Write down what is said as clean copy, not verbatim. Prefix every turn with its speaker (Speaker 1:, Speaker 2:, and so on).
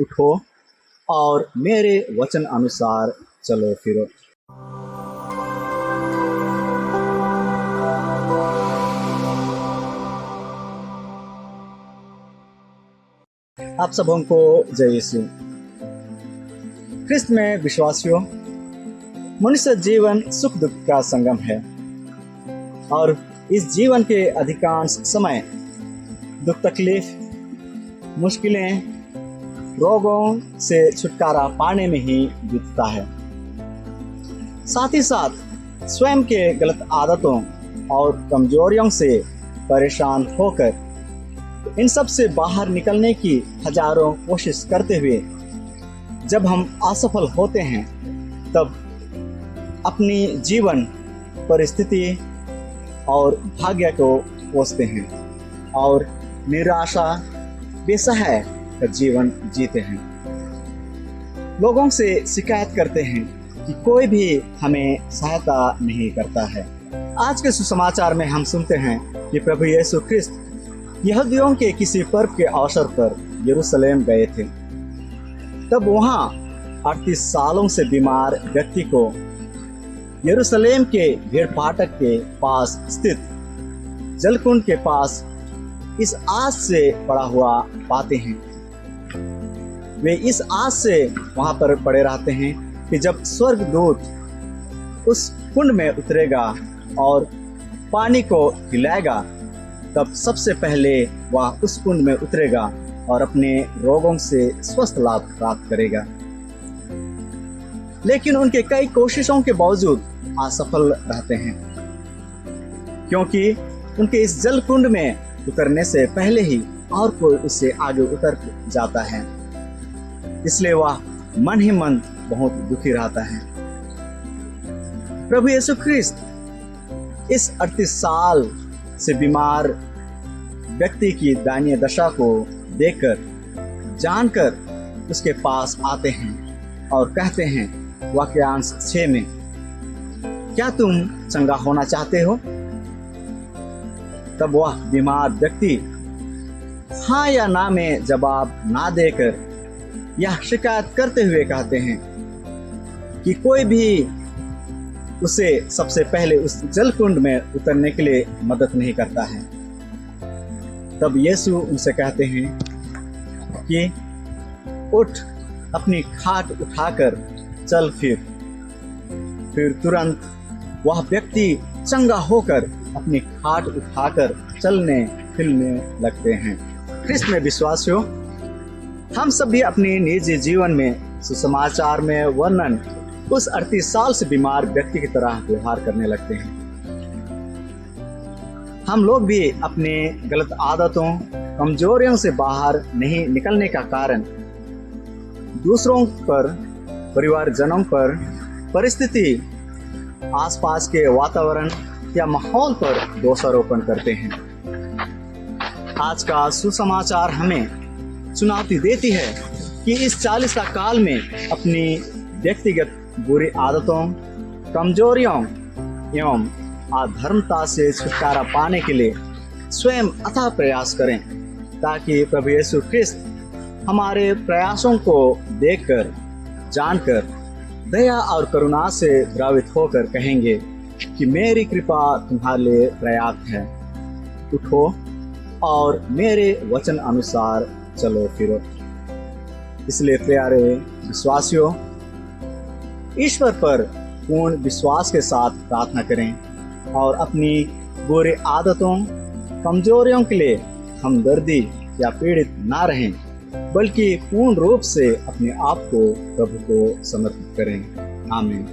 Speaker 1: उठो और मेरे वचन अनुसार चलो फिरो। आप सबों को जय यीशु। ख्रिस्त में विश्वासियों, मनुष्य जीवन सुख दुख का संगम है और इस जीवन के अधिकांश समय दुख, तकलीफ, मुश्किलें, रोगों से छुटकारा पाने में ही बीतता है। साथ ही साथ स्वयं के गलत आदतों और कमजोरियों से परेशान होकर इन सब से बाहर निकलने की हजारों कोशिश करते हुए जब हम असफल होते हैं, तब अपनी जीवन परिस्थिति और भाग्य को कोसते हैं और निराशा बेसहाय का जीवन जीते हैं। लोगों से शिकायत करते हैं कि कोई भी हमें सहायता नहीं करता है। आज के सुसमाचार में हम सुनते हैं कि प्रभु यीशु ख्रिस्त यहूदियों के किसी पर्व के अवसर पर यरूशलेम गए थे। तब वहां 38 सालों से बीमार व्यक्ति को यरूशलेम के भीड़ फाटक के पास स्थित जलकुंड के पास इस आस से पड़ा हुआ पाते हैं। वे इस आस से वहां पर पड़े रहते हैं कि जब स्वर्गदूत उस कुंड में उतरेगा और पानी को हिलाएगा, तब सबसे पहले वह उस कुंड में उतरेगा और अपने रोगों से स्वस्थ लाभ प्राप्त करेगा। लेकिन उनके कई कोशिशों के बावजूद असफल रहते हैं, क्योंकि उनके इस जल कुंड में उतरने से पहले ही और कोई उससे आगे उतर जाता है। इसलिए वह मन ही मन बहुत दुखी रहता है। प्रभु यीशु ख्रिस्त इस 38 साल से बीमार व्यक्ति की दयनीय दशा को देखकर, जानकर उसके पास आते हैं और कहते हैं वाक्यांश 6 में, क्या तुम चंगा होना चाहते हो? तब वह बीमार व्यक्ति हाँ या ना में जवाब ना देकर यह शिकायत करते हुए कहते हैं कि कोई भी उसे सबसे पहले उस जलकुंड में उतरने के लिए मदद नहीं करता है। तब यीशु उनसे कहते हैं कि उठ, अपनी खाट उठाकर चल फिर तुरंत वह व्यक्ति चंगा होकर अपनी खाट उठाकर चलने फिरने लगते हैं। ख्रिस्त में विश्वासियों, हम सभी अपने निजी जीवन में सुसमाचार में वर्णन उस 38 साल से बीमार व्यक्ति की तरह व्यवहार करने लगते हैं। हम लोग भी अपने गलत आदतों, कमजोरियों से बाहर नहीं निकलने का कारण दूसरों पर, परिवारजनों पर, परिस्थिति, आसपास के वातावरण या माहौल पर दोषारोपण करते हैं। आज का सुसमाचार हमें चुनौती देती है कि इस 40 का काल में अपनी व्यक्तिगत बुरी आदतों, कमजोरियों एवं अधर्मता से छुटकारा पाने के लिए स्वयं अथाह प्रयास करें, ताकि प्रभु यीशु ख्रिस्त हमारे प्रयासों को देखकर, जानकर, दया और करुणा से द्रवित होकर कहेंगे कि मेरी कृपा तुम्हारे लिए पर्याप्त है। उठो और मेरे वचन अनुसार चलो फिरो। इसलिए प्यारे विश्वासियों, ईश्वर पर पूर्ण विश्वास के साथ प्रार्थना करें और अपनी बुरी आदतों, कमजोरियों के लिए हमदर्दी या पीड़ित ना रहें, बल्कि पूर्ण रूप से अपने आप को प्रभु को समर्पित करें। आमीन।